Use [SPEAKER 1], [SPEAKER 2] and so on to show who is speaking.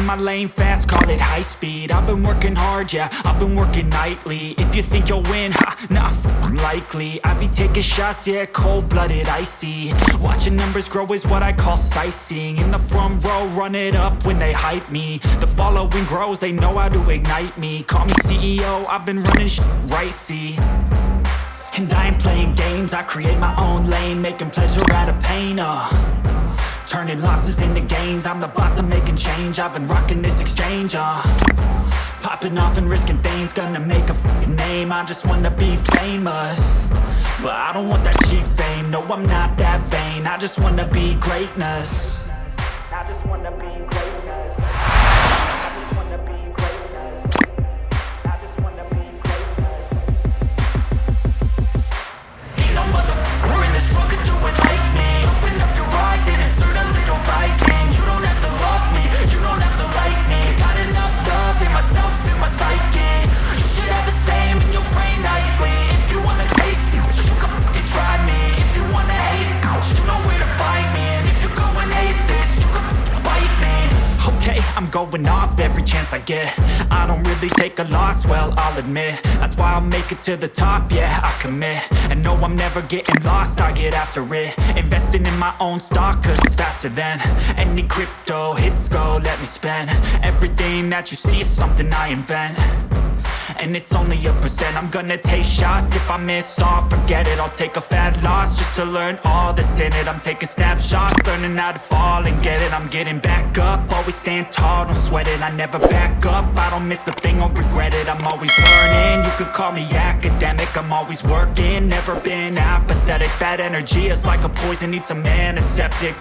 [SPEAKER 1] in my lane fast, call it high speed. I've been working hard, yeah, I've been working nightly. If you think you'll win, ha, nah, likely. I be taking shots, yeah, cold-blooded, icy. Watching numbers grow is what I call sightseeing. In the front row, run it up when they hype me. The following grows, they know how to ignite me. Call me CEO, I've been running right, see. And I ain't playing games, I create my own lane, making pleasure out of pain, turning losses into gains, I'm the boss, I'm making change. I've been rocking this exchange, popping off and risking things, gonna make a f***ing name. I just wanna be famous, but I don't want that cheap fame. No, I'm not that vain, I just wanna be greatness. I just wanna be greatness. I just wanna be greatness. I just wanna be greatness. Ain't no motherfucker in this world could do it like me. Open up your eyes and insert a little rising. You don't have to love me, you don't have to like me. Got enough love in myself, in my psyche. You should have the same in your brain nightly. If you wanna taste me, you can fucking try me. If you wanna hate me, you know where to find me. And if you go and hate this, you can fucking bite me. Okay, I'm going off every chance I get. I don't really take a loss, well, I'll admit. That's why I'll make it to the top, yeah, I commit. And no, I'm never getting lost, I get after it. Investing in my own stock, cause it's faster than any crypto hits go, let me spend. Everything that you see is something I invent, and it's only a percent. I'm gonna take shots, if I miss all, forget it. I'll take a fat loss just to learn all that's in it. I'm taking snapshots, learning how to fall and get it. I'm getting back up, always stand tall, don't sweat it. I never back up, I don't miss a thing or regret it. I'm always learning, you could call me academic. I'm always working, never been apathetic. Bad energy is like a poison, needs some antiseptic.